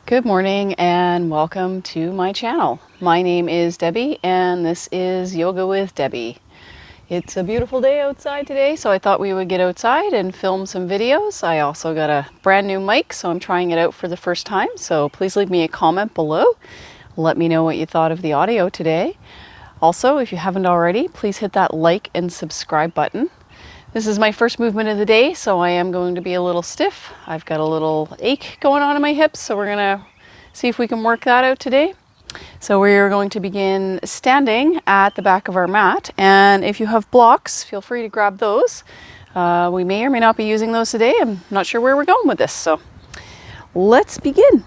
Good morning and welcome to my channel. My name is Debbie and this is Yoga with Debbie. It's a beautiful day outside today, so I thought we would get outside and film some videos. I also got a brand new mic, so I'm trying it out for the first time. So please leave me a comment below. Let me know what you thought of the audio today. Also, if you haven't already, please hit that like and subscribe button. This is my first movement of the day, so I am going to be a little stiff. I've got a little ache going on in my hips, so we're going to see if we can work that out today. So we're going to begin standing at the back of our mat, and if you have blocks, feel free to grab those. We may or may not be using those today. I'm not sure where we're going with this, so let's begin.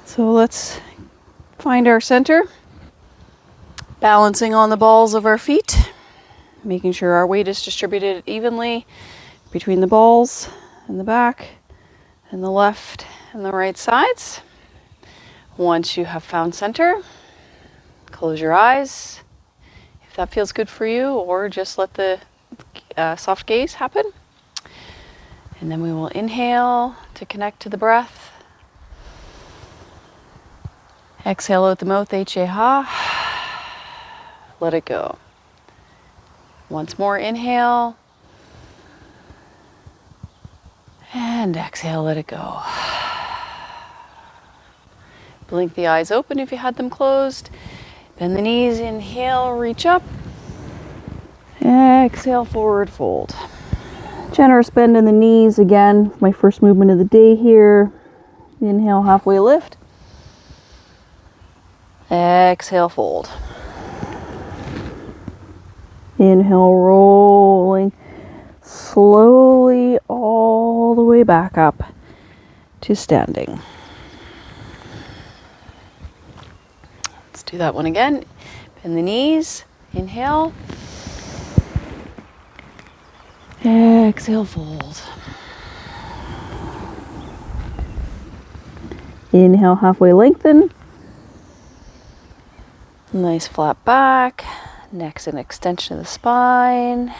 So let's find our center, balancing on the balls of our feet, making sure our weight is distributed evenly between the balls and the back and the left and the right sides. Once you have found center, close your eyes if that feels good for you, or just let the soft gaze happen. And then we will inhale to connect to the breath. Exhale out the mouth, H-A-Ha. Let it go. Once more, inhale. And exhale, let it go. Blink the eyes open if you had them closed. Bend the knees, inhale, reach up. Exhale, forward fold. Generous bend in the knees again. My first movement of the day here. Inhale, halfway lift. Exhale, fold. Inhale, rolling slowly all the way back up to standing. Let's do that one again. Bend the knees. Inhale. Exhale, fold. Inhale, halfway lengthen. Nice flat back. Next, an extension of the spine.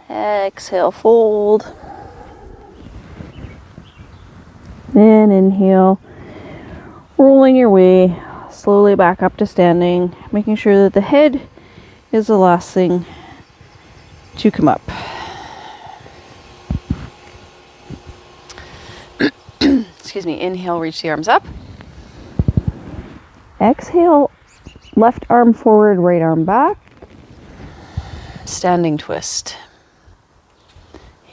Exhale, fold. And inhale, rolling your way slowly back up to standing, making sure that the head is the last thing to come up. Excuse me, inhale, reach the arms up. Exhale, left arm forward, right arm back. Standing twist.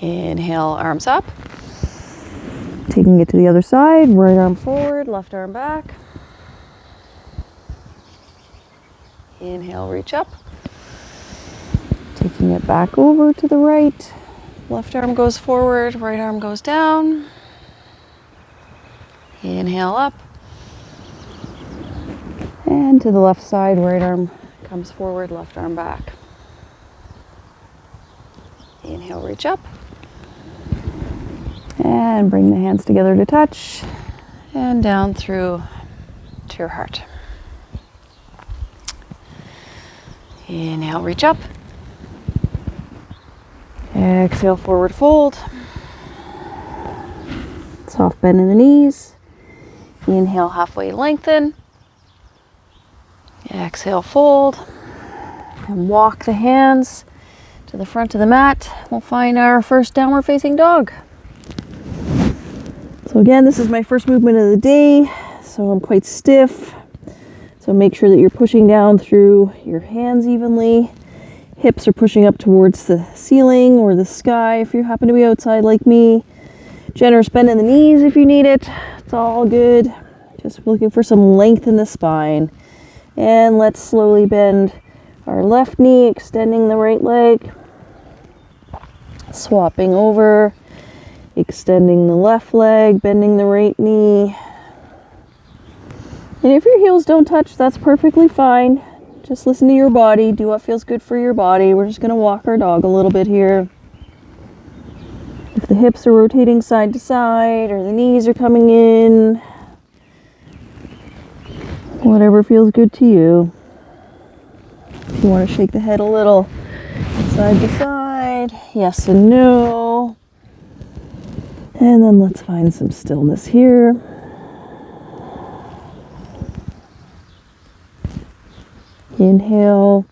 Inhale, arms up. Taking it to the other side, right arm forward, left arm back. Inhale, reach up. Taking it back over to the right. Left arm goes forward, right arm goes down. Inhale up. And to the left side, right arm comes forward, left arm back. Inhale, reach up. And bring the hands together to touch. And down through to your heart. Inhale, reach up. Exhale, forward fold. Soft bend in the knees. Inhale, halfway lengthen. Exhale, fold. And walk the hands to the front of the mat. We'll find our first downward facing dog. So again, this is my first movement of the day, so I'm quite stiff. So make sure that you're pushing down through your hands evenly. Hips are pushing up towards the ceiling or the sky if you happen to be outside like me. Generous bend in the knees if you need it. It's all good. Just looking for some length in the spine. And let's slowly bend our left knee, extending the right leg. Swapping over, extending the left leg, bending the right knee. And if your heels don't touch, that's perfectly fine. Just listen to your body. Do what feels good for your body. We're just going to walk our dog a little bit here. If the hips are rotating side to side or the knees are coming in, whatever feels good to you. If you want to shake the head a little side to side. side. Yes and no. And then let's find some stillness here. Inhale.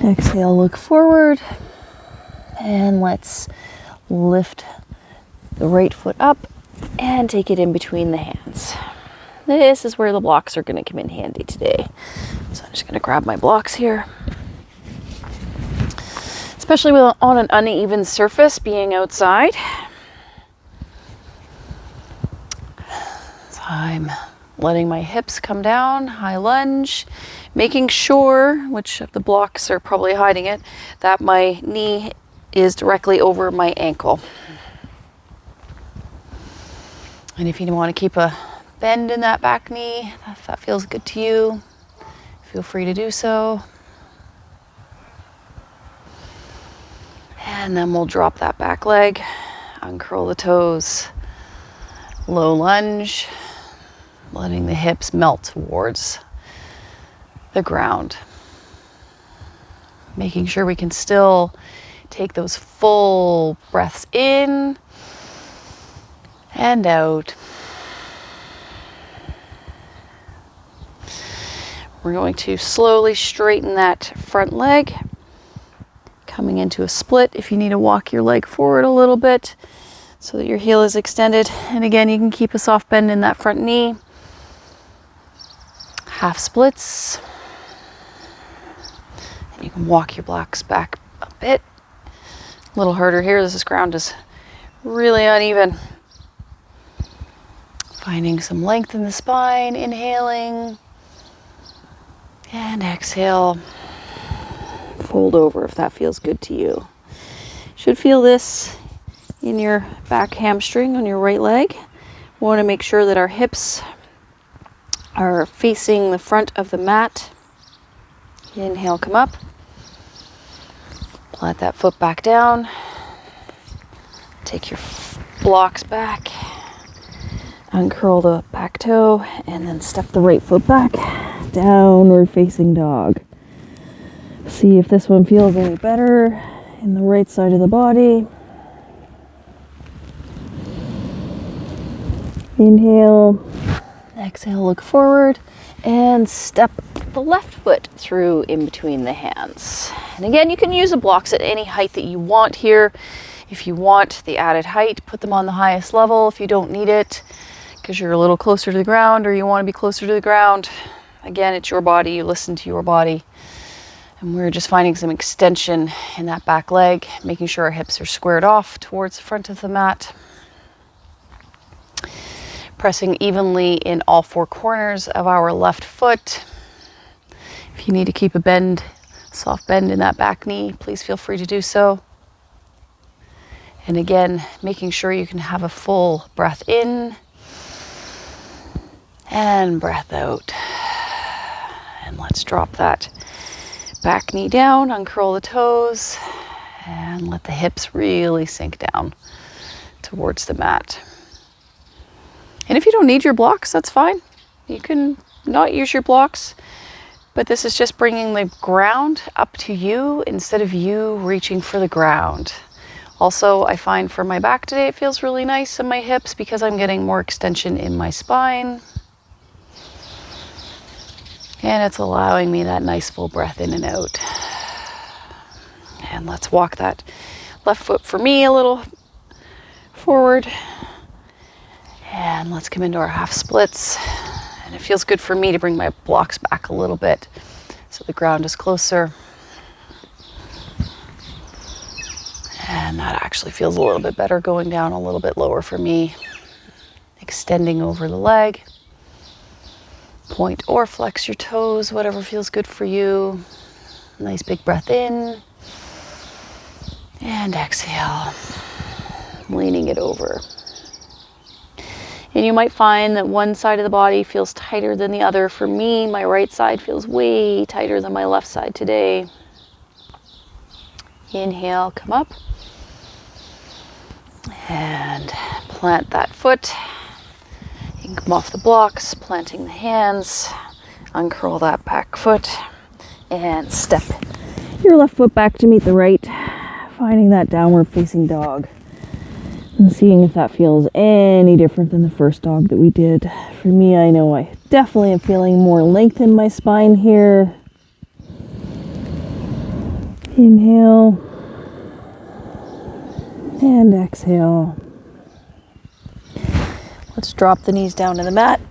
Exhale, look forward. And let's lift the right foot up and take it in between the hands. This is where the blocks are going to come in handy today. So I'm just going to grab my blocks here. Especially on an uneven surface, being outside. So I'm letting my hips come down, high lunge, making sure, which the blocks are probably hiding it, that my knee is directly over my ankle. And if you want to keep a bend in that back knee, if that feels good to you, feel free to do so. And then we'll drop that back leg, uncurl the toes, low lunge, letting the hips melt towards the ground. Making sure we can still take those full breaths in and out. We're going to slowly straighten that front leg, coming into a split. If you need to walk your leg forward a little bit so that your heel is extended. And again, you can keep a soft bend in that front knee. Half splits. And you can walk your blocks back a bit. A little harder here. This ground is really uneven. Finding some length in the spine, inhaling. And exhale. Fold over if that feels good to you. Should feel this in your back hamstring on your right leg. We want to make sure that our hips are facing the front of the mat. Inhale, come up. Plant that foot back down. Take your blocks back. Uncurl the back toe and then step the right foot back. Downward facing dog. See if this one feels any better in the right side of the body. Inhale, exhale, look forward, and step the left foot through in between the hands. And again, you can use the blocks at any height that you want here. If you want the added height, put them on the highest level. If you don't need it, because you're a little closer to the ground or you want to be closer to the ground, again, it's your body. You listen to your body. And we're just finding some extension in that back leg, making sure our hips are squared off towards the front of the mat. Pressing evenly in all four corners of our left foot. If you need to keep a bend, soft bend in that back knee, please feel free to do so. And again, making sure you can have a full breath in and breath out. And let's drop that back knee down, uncurl the toes, and let the hips really sink down towards the mat. And if you don't need your blocks, that's fine. You can not use your blocks, but this is just bringing the ground up to you instead of you reaching for the ground. Also, I find for my back today, it feels really nice in my hips because I'm getting more extension in my spine. And it's allowing me that nice full breath in and out. And let's walk that left foot for me a little forward. And let's come into our half splits. And it feels good for me to bring my blocks back a little bit so the ground is closer. And that actually feels a little bit better, going down a little bit lower for me. Extending over the leg. Point or flex your toes, whatever feels good for you. Nice big breath in. And exhale. Leaning it over. And you might find that one side of the body feels tighter than the other. For me, my right side feels way tighter than my left side today. Inhale, come up. And plant that foot. You can come off the blocks, planting the hands, uncurl that back foot, And step your left foot back to meet the right, finding that downward facing dog and seeing if that feels any different than the first dog that we did. For me, I know I definitely am feeling more length in my spine here. Inhale and exhale. Let's drop the knees down to the mat.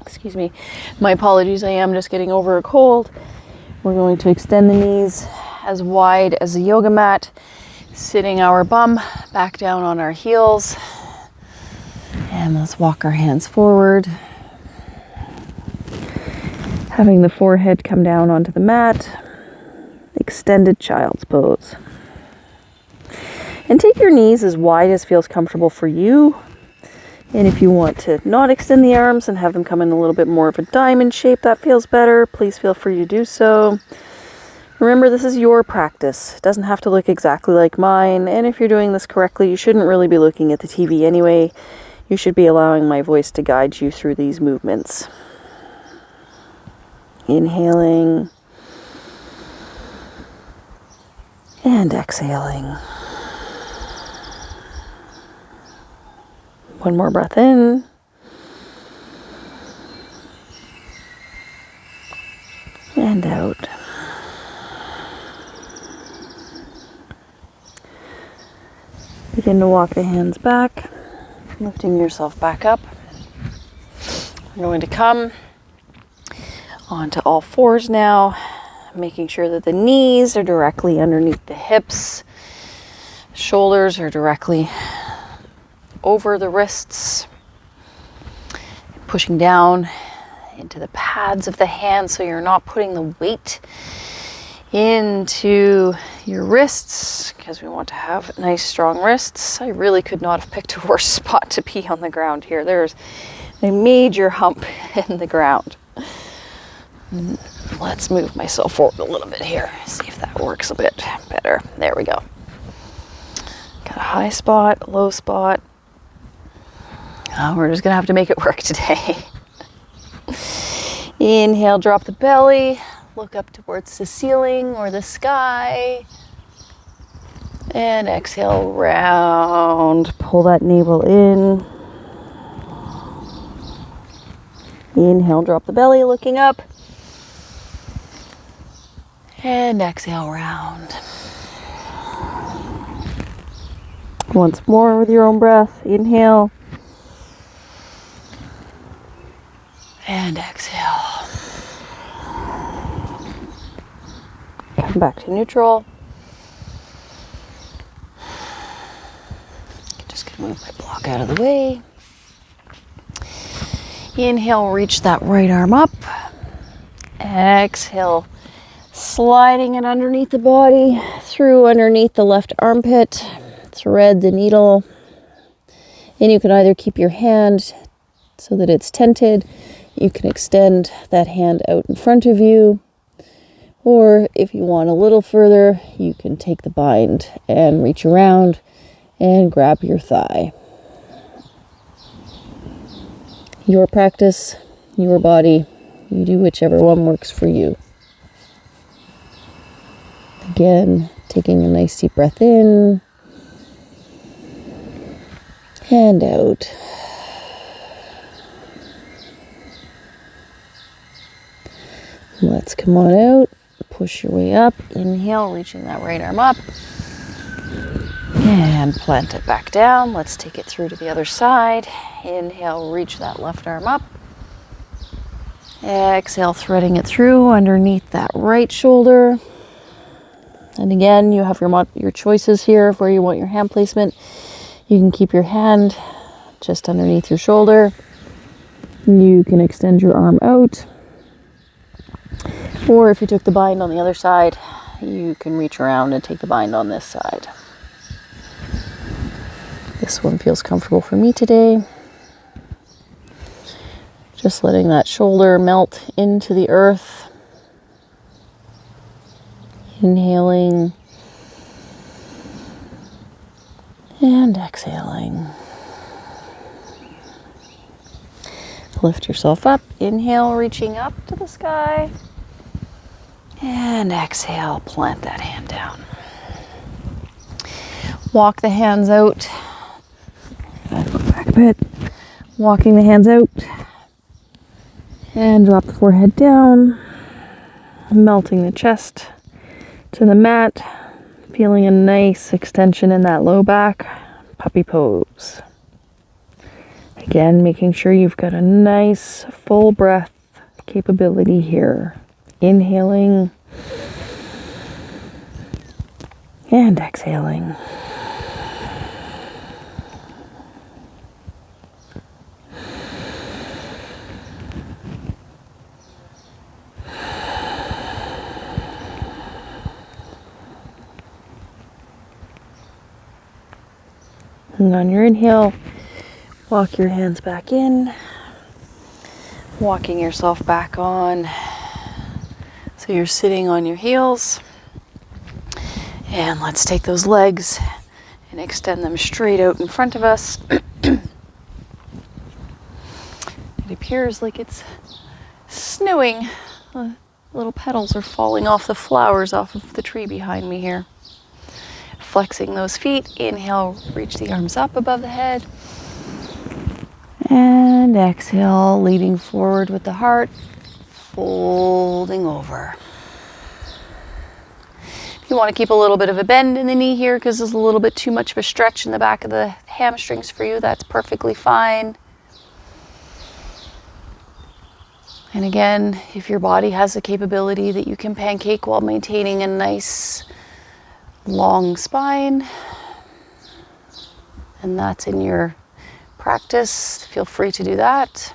Excuse me. My apologies, I am just getting over a cold. We're going to extend the knees as wide as the yoga mat, sitting our bum back down on our heels. And let's walk our hands forward. Having the forehead come down onto the mat. Extended child's pose. And take your knees as wide as feels comfortable for you. And if you want to not extend the arms and have them come in a little bit more of a diamond shape that feels better, please feel free to do so. Remember, this is your practice. It doesn't have to look exactly like mine. And if you're doing this correctly, you shouldn't really be looking at the TV anyway. You should be allowing my voice to guide you through these movements. Inhaling and exhaling. One more breath in. And out. Begin to walk the hands back, lifting yourself back up. We're going to come onto all fours now, making sure that the knees are directly underneath the hips. Shoulders are directly over the wrists, pushing down into the pads of the hands so you're not putting the weight into your wrists, because we want to have nice strong wrists. I really could not have picked a worse spot to be on the ground here. There's a major hump in the ground. Let's move myself forward a little bit here, see if that works a bit better. There we go. Got a high spot, low spot. We're just gonna have to make it work today. Inhale, drop the belly, look up towards the ceiling or the sky. And exhale, round, pull that navel in. Inhale, drop the belly, looking up. And exhale, round. Once more with your own breath, inhale. And exhale. Come back to neutral. Just gonna move my block out of the way. Inhale, reach that right arm up. Exhale, sliding it underneath the body, through underneath the left armpit. Thread the needle. And you can either keep your hand so that it's tented. You can extend that hand out in front of you, or if you want a little further, you can take the bind and reach around and grab your thigh. Your practice, your body, you do whichever one works for you. Again, taking a nice deep breath in and out. Let's come on out, push your way up, inhale, reaching that right arm up, and plant it back down. Let's take it through to the other side. Inhale, reach that left arm up. Exhale, threading it through underneath that right shoulder. And again, you have your choices here of where you want your hand placement. You can keep your hand just underneath your shoulder. You can extend your arm out. Or if you took the bind on the other side, you can reach around and take the bind on this side. This one feels comfortable for me today. Just letting that shoulder melt into the earth. Inhaling and exhaling. Lift yourself up. Inhale, reaching up to the sky. And exhale, plant that hand down. Walk the hands out. Back a bit. Walking the hands out. And drop the forehead down. Melting the chest to the mat. Feeling a nice extension in that low back. Puppy pose. Again, making sure you've got a nice full breath capability here. Inhaling and exhaling. And on your inhale, walk your hands back in, walking yourself back on. So you're sitting on your heels. And let's take those legs and extend them straight out in front of us. It appears like it's snowing. Little petals are falling off the flowers off of the tree behind me here. Flexing those feet. Inhale, reach the arms up above the head. And exhale, leading forward with the heart, folding over. If you want to keep a little bit of a bend in the knee here because there's a little bit too much of a stretch in the back of the hamstrings for you, that's perfectly fine. And again, if your body has the capability that you can pancake while maintaining a nice long spine, and that's in your practice, feel free to do that.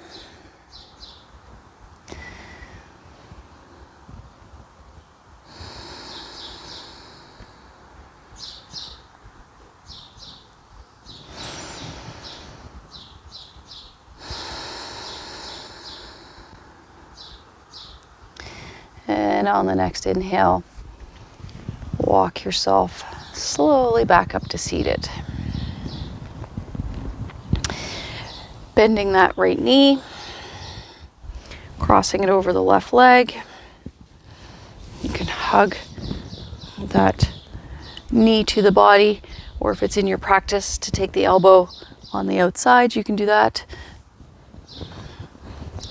And on the next inhale, walk yourself slowly back up to seated. Bending that right knee, crossing it over the left leg. You can hug that knee to the body, or if it's in your practice to take the elbow on the outside, you can do that.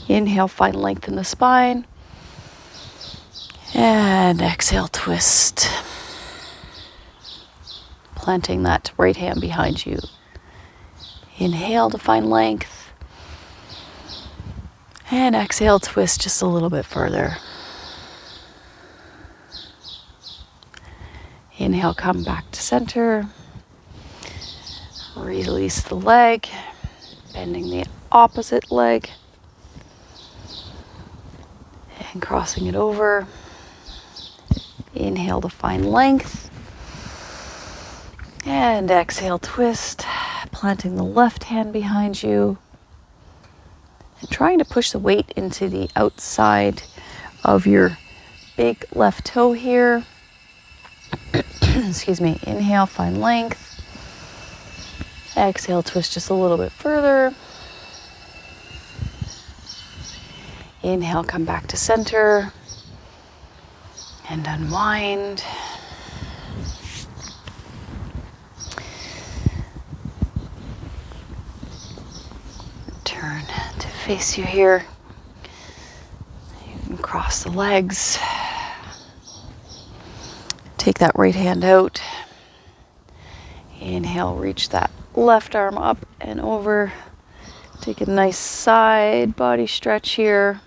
Inhale, find length in the spine. And exhale, twist. Planting that right hand behind you. Inhale to find length. And exhale, twist just a little bit further. Inhale, come back to center. Release the leg, bending the opposite leg. And crossing it over. Inhale to find length. And exhale, twist. Planting the left hand behind you. And trying to push the weight into the outside of your big left toe here. Excuse me. Inhale, find length. Exhale, twist just a little bit further. Inhale, come back to center. And unwind. Turn to face you here. You can cross the legs. Take that right hand out. Inhale, reach that left arm up and over. Take a nice side body stretch here.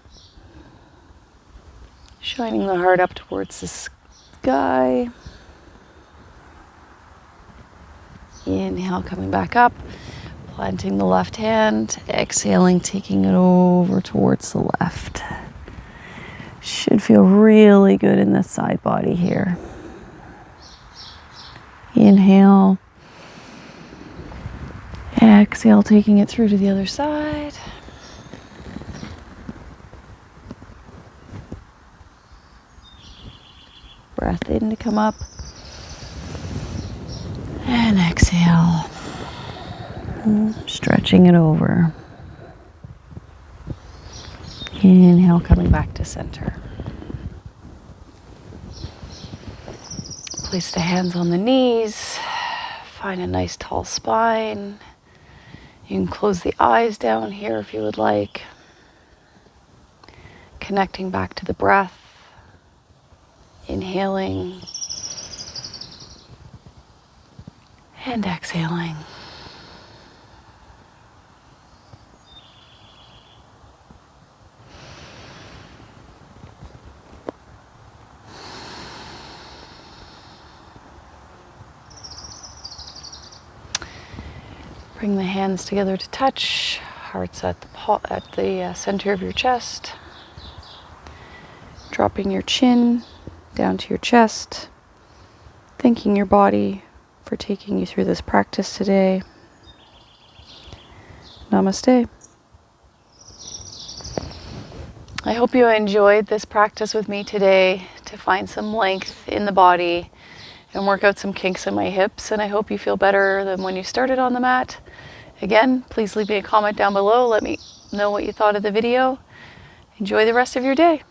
Shining the heart up towards the sky. Inhale, coming back up. Planting the left hand. Exhaling, taking it over towards the left. Should feel really good in the side body here. Inhale. Exhale, taking it through to the other side. Breath in to come up. And exhale. Stretching it over. Inhale, coming back to center. Place the hands on the knees. Find a nice tall spine. You can close the eyes down here if you would like. Connecting back to the breath. Inhaling and exhaling. Bring the hands together to touch. Heart's at the center of your chest. Dropping your chin down to your chest. Thanking your body for taking you through this practice today. Namaste. I hope you enjoyed this practice with me today to find some length in the body and work out some kinks in my hips, and I hope you feel better than when you started on the mat. Again, please leave me a comment down below. Let me know what you thought of the video. Enjoy the rest of your day.